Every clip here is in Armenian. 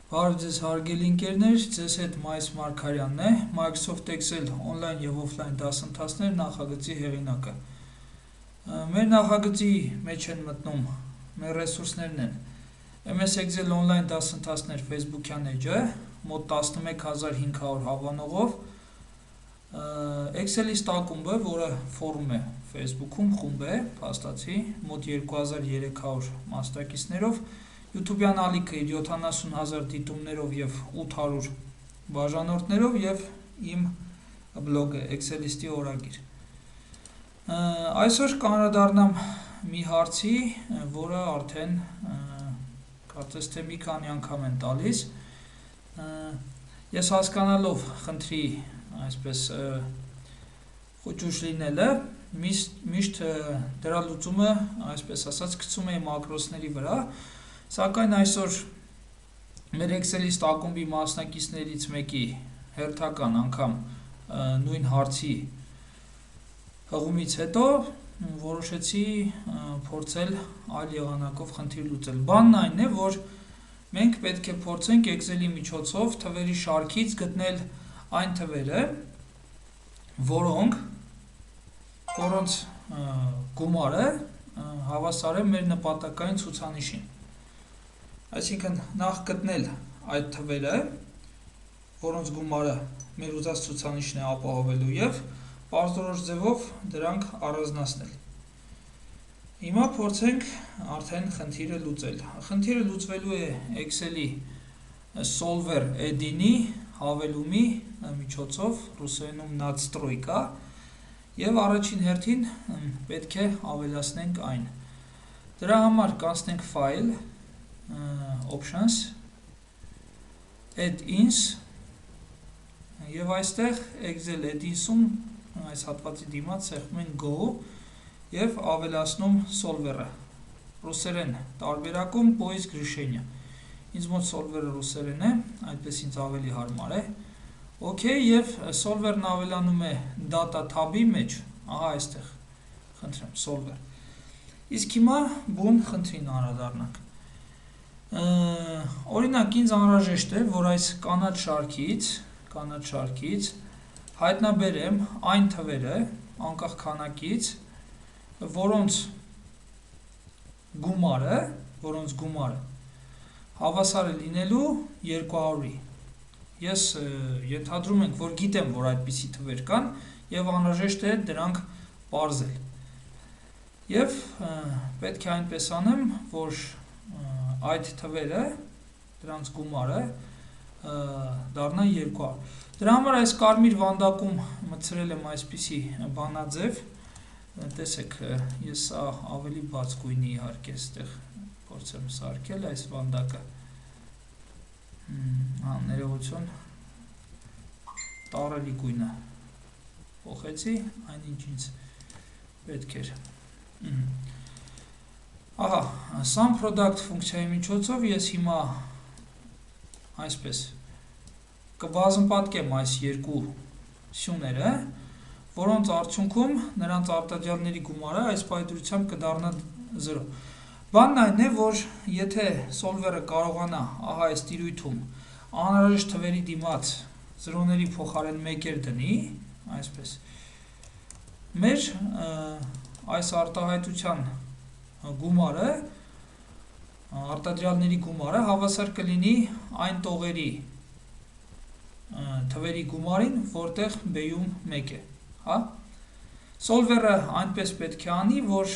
Բարև ձեզ հարգելի ընկերներ, ձեզ հետ Մայիս Մարգարյանն է, Microsoft Excel on-line և offline դասընթացներ նախագծի հեղինակը։ Մեր նախագծի մեջ են մտնում մեր ռեսուրսներն են MS Excel on-line դասընթացներ Facebook-յան էջը, մոտ 11500 հավանողով, Excel-իստ ակումբը, որը ֆորում է Facebook-ում, խումբ է, փաստացի, մոտ 2300 մասնակիցներով, YouTube-յան ալիքը 70,000 դիտումներով և 800 բաժանորդներով և իմ բլոգը Excel-իստի օրագիր։ Այսօր կանրադառնամ մի հարցի, որը արդեն կարծես թե մի քանի անգամ են տալիս։ Ես հասկանալով խնդրի այսպես խոճուշ լինելը, միշտ դրա լուծումը, այսպես ասած, գցում էի մակրոսների վրա, սակայն այսօր մեր Excel-իստ ակումբի մասնակիցներից մեկի հերթական անգամ նույն հարցի հղումից հետո որոշեցի փորձել այլ եղանակով խնդիր լուծել։ Բանն այն է, որ մենք պետք է փորձենք Excel-ի միջոցով թվերի շարքից գտնել այն թվերը, որոնց գումարը հավասար է մեր նպատակային ցուցանիշին։ Այսինքն նախ գտնել այդ թվերը, որոնց գումարը մեր ուզած ցուցանիշն է ապահովելու և պարզորոշ ձևով դրանք առանձնացնել։ Հիմա փորձենք արդեն խնդիրը լուծել։ Խնդիրը լուծվելու է Excel-ի Solver add-in-ի հավելումի միջոցով, ռուսերենում nadstrойка, և առաջին հերթին պետք է ավելացնենք այն։ Դրա համար կանցնենք File, Options, Add-ins և այստեղ Excel Add-ins-ում այս հատվածի դիմաց սեղմում ենք Go և ավելացնում Solver-ը, ռուսերեն տարբերակում поиск решения։ Ինձ մոտ Solver-ը ռուսերեն է, այդպես ինձ ավելի հարմար է։ OK, և Solver-ն ավելանում է Data tab-ի մեջ, ահա այստեղ, խնդրեմ, Solver։ Իսկ հիմա բուն խնդրին անդրադառնանք։ Օրինակ, ինձ անհրաժեշտ է, որ այս կանաչ շարքից հայտնաբերեմ այն թվերը, անկախ քանակից, որոնց գումարը հավասար է լինելու 200-ի։ Ես ենթադրում ենք, որ գիտեմ, որ այդպիսի թվեր կան, և անհրաժեշտ է դրանք պարզել։ Եվ պետք է այնպես անեմ, որ այդ թվերը, դրանց գումարը դառնա 200։ Դրա համար այս կարմիր վանդակում մտցրել եմ այսպիսի բանաձև, տեսեք, ես ավելի բաց գույնի իհարկե այստեղ փորձեմ սարքել այս վանդակը, ներողություն, տառելի գույնը փոխեցի, այնինչ ինձ պետք էր։ Ահա, sum product ֆունկցիայի միջոցով ես հիմա այսպես կբազմապատկեմ այս երկու սյուները, որոնց արդյունքում նրանց արտադրյալների գումարը այս պայծրությամբ կդառնա 0։ Բանն այն է, որ եթե Solver-ը կարողանա ահա այս տիրույթում անհրաժեշտ թվերի դիմաց 0-ների փոխարեն 1-էր դնի, այսպես, մեր այս արտահայտության գումարը, արտադրյալների գումարը հավասար կլինի այն տողերի թվերի գումարին, որտեղ B-ում 1 է, հա։ Solver-ը այնպես պետք է անի, որ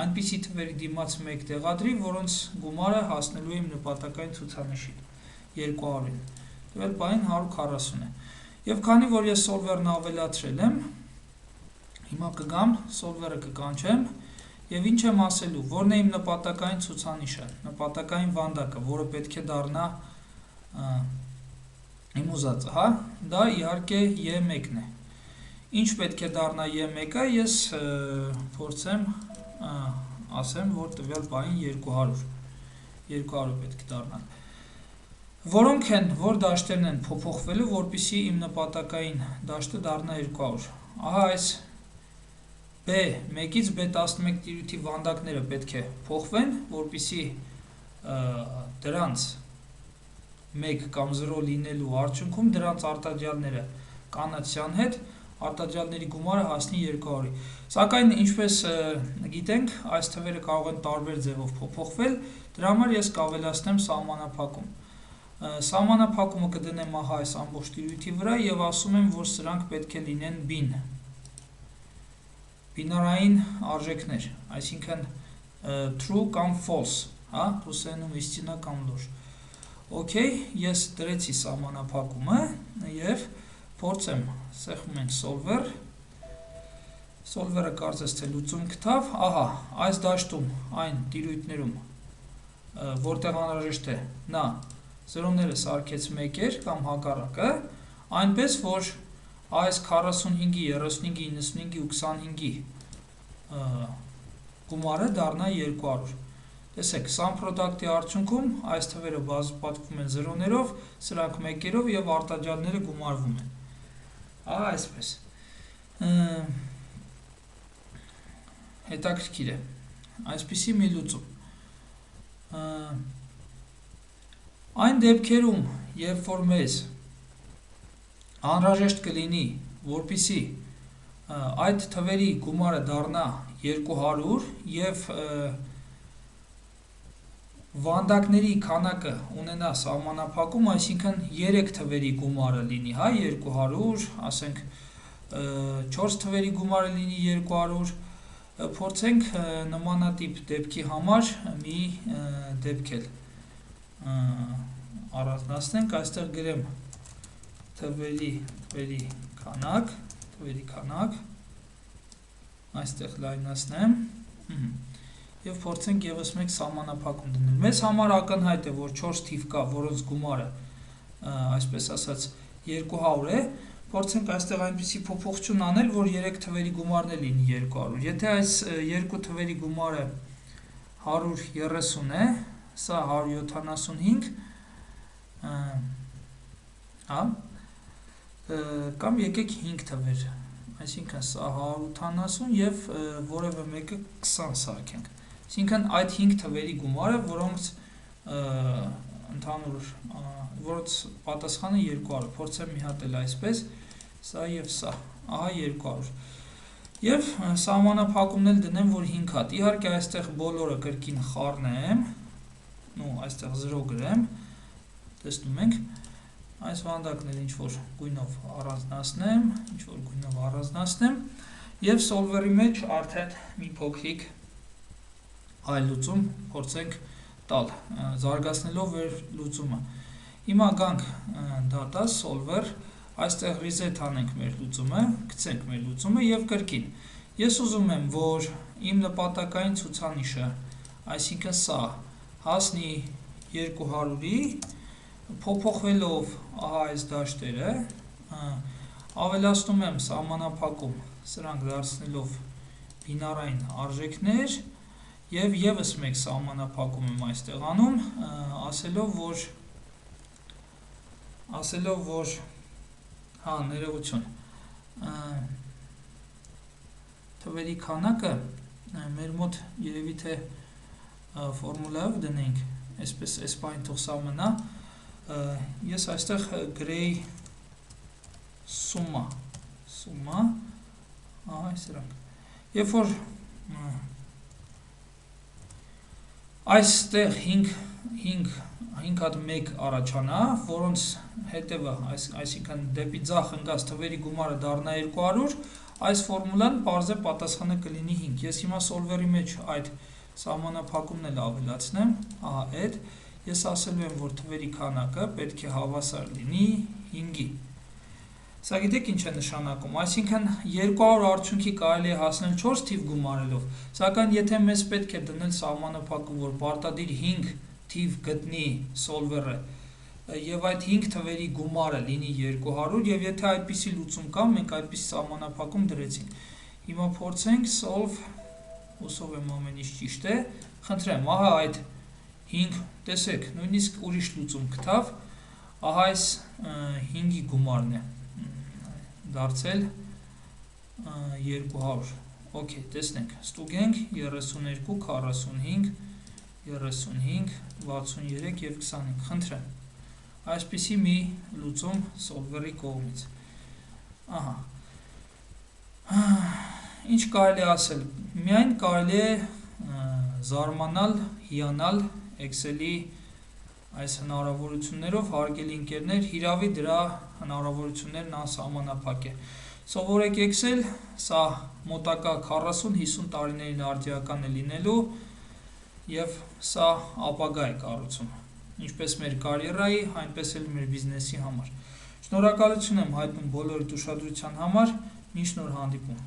այնպիսի թվերի դիմաց 1 տեղադրի, որոնց գումարը հասնելու է իմ նպատակային ցուցանիշին 200-ին, տվել բային 140 է։ Եվ քանի որ ես Solver-ն ավելացրել եմ, հիմա կգամ, Solver-ը կկանչեմ, և ինչ եմ ասելու, որն է իմ նպատակային ցուցանիշը, նպատակային վանդակը, որը պետք է դառնա իմ ուզածը, հա, դա իհարկե E1-ն է։ Ինչ պետք է դառնա E1-ը, ես փորձեմ ասեմ, որ տվյալ բային 200 պետք է դառնան։ Որոնք են, որ դաշտերն են փոփոխվելու, որպեսզի իմ նպատակային դաշտը դառնա 200։ Ահա այս B1-ից B11 տիրույթի վանդակները պետք է փոխվեն, որպեսզի դրանց 1 կամ 0 լինելու արդյունքում դրանց արտադրյալները կանացյան հետ արտադրյալների գումարը հասնի 200-ի։ Սակայն ինչպես գիտենք, այս թվերը կարող են տարբեր ձևով փոփոխվել, դրա համար ես կավելացնեմ սահմանափակում։ Սահմանափակումը կդնեմ ահա այս ամբողջ տիրույթի վրա եւ ասում եմ, որ սրանք պետք է լինեն բինարային արժեքներ, այսինքն true կամ false, հա, ռուսերենում истина կամ ложь։ Okay, ես դրեցի սահմանափակումը եւ փորձեմ, սեղմում ենք solver-ը կարծես թե լուծում գտավ, ահա, այս դաշտում, այն տիրույթներում, որտեղ անհրաժեշտ է, նա զրոները սարքեց 1 կամ հակառակը, այնպես որ այս 45-ի, 35-ի, 95-ի ու 25-ի գումարը դառնա 200։ Տեսեք, sum product-ի արդյունքում այս թվերը պատկվում են զրոներով, սրանք 1-երով եւ արտադրյալները գումարվում են։ Ահա այսպես։ Հետաքրքիր է։ Այսպիսի մի լուծում։ Այն դեպքերում, երբ որ մեզ անհրաժեշտ կլինի, որպեսզի այդ թվերի գումարը դառնա 200 եւ վանդակների քանակը ունենա սահմանափակում, այսինքն 3 թվերի գումարը լինի, հա, 200, ասենք 4 թվերի գումարը լինի 200, փորձենք նմանատիպ դեպքի համար մի դեպք էլ առանձնացնենք, այստեղ գրեմ թվերի քանակ, այստեղ լայնացնեմ եւ փորձենք եւս մեկ սահմանափակում դնել։ Մեզ համար ակնհայտ է, որ 4 թիվ կա, որոնց գումարը, այսպես ասած, 200 է, փորձենք այստեղ այնպիսի փոփոխություն անել, որ 3 թվերի գումարն է լինի 200։ Եթե այս 2 թվերի գումարը 130 է, սա 175, հա, կամ եկեք 5 թվեր, այսինքն սա 180 եւ որևէ մեկը 20 սարքենք։ Այսինքն այդ 5 թվերի գումարը, որոնց որոնց պատասխանը 200, փորձեմ մի հատ էլ այսպես, սա եւ սա, ահա 200։ Եվ սահմանափակումն էլ դնեմ, որ 5 հատ։ Իհարկե այստեղ բոլորը կրկին խառնեմ, այստեղ 0 գրեմ, տեսնում ենք, այս վանդակները ինչ-որ գույնով առանձնացնեմ, եւ solver-ի մեջ արդեն մի փոքրիկ այլ լուծում փորձենք տալ, զարգացնելով մեր լուծումը։ Հիմա գանք data solver, այստեղ reset անենք մեր լուծումը, գցենք մեր լուծումը եւ կրկին։ Ես ուզում եմ, որ իմ նպատակային ցուցանիշը, այսինքն սա, հասնի 200-ի, փոփոխվելով ահա այս դաշտերը, ավելացնում եմ սահմանափակում, սրանք դարձնելով բինարային արժեքներ եւ եւս մեկ սահմանափակում եմ այստեղ անում, ասելով որ հա, ներողություն, թվերի քանակը մեր մոտ երևի թե ֆորմուլայով դնենք, այսպես այս բանը թող սա մնա, ես այստեղ գրեի սումա, ահա սրանք։ Երբ որ այստեղ 5 հատ 1 առաջանա, որոնց հետևը, այսինքն դեպի ձախ ընկած թվերի գումարը դառնա 200, այս ֆորմուլան պարզ է պատասխանը կլինի 5։ Ես հիմա solver-ի մեջ այդ սահմանափակումն էլ ավելացնեմ, ահա այդ, ես ասելու եմ, որ թվերի քանակը պետք է հավասար լինի 5-ի։ Սա գիտեք ինչ է նշանակում, այսինքն 200 արդյունքի կարելի է հասնել 4 թիվ գումարելով, սակայն եթե մեզ պետք է դնել սահմանափակում, որ պարտադիր 5 թիվ գտնի solver-ը եւ այդ 5 թվերի գումարը լինի 200 եւ եթե այդպիսի լուծում կա, մենք այդպիսի սահմանափակում դրեցինք։ Հիմա փորձենք solve, հուսով եմ ամեն ինչ ճիշտ է, խնդրեմ, ահա այդ 5, տեսեք, նույնիսկ ուրիշ լուծում գտավ, ահա այս 5-ի գումարն է դարձել 200, okay, տեսնենք, ստուգենք 32, 45, 35, 63 և 25, խնդրեմ, այսպիսի մի լուծում solver-ի կողմից։ Ահա։ Ինչ կարելի է ասել, միայն կարելի է զարմանալ, հիանալ Excel-ի այս հնարավորություններով, հարգելի ընկերներ, հիրավի դրա հնարավորություններն անսահմանափակ է։ Սովորեք Excel, սա մոտակա 40-50 տարիներին արդիական է լինելու եւ սա ապագա է կառուցում, ինչպես մեր կարիերայի, այնպես էլ մեր բիզնեսի համար։ Շնորհակալություն եմ հայտնում բոլորիդ ուշադրության համար, մինչ նոր հանդիպում։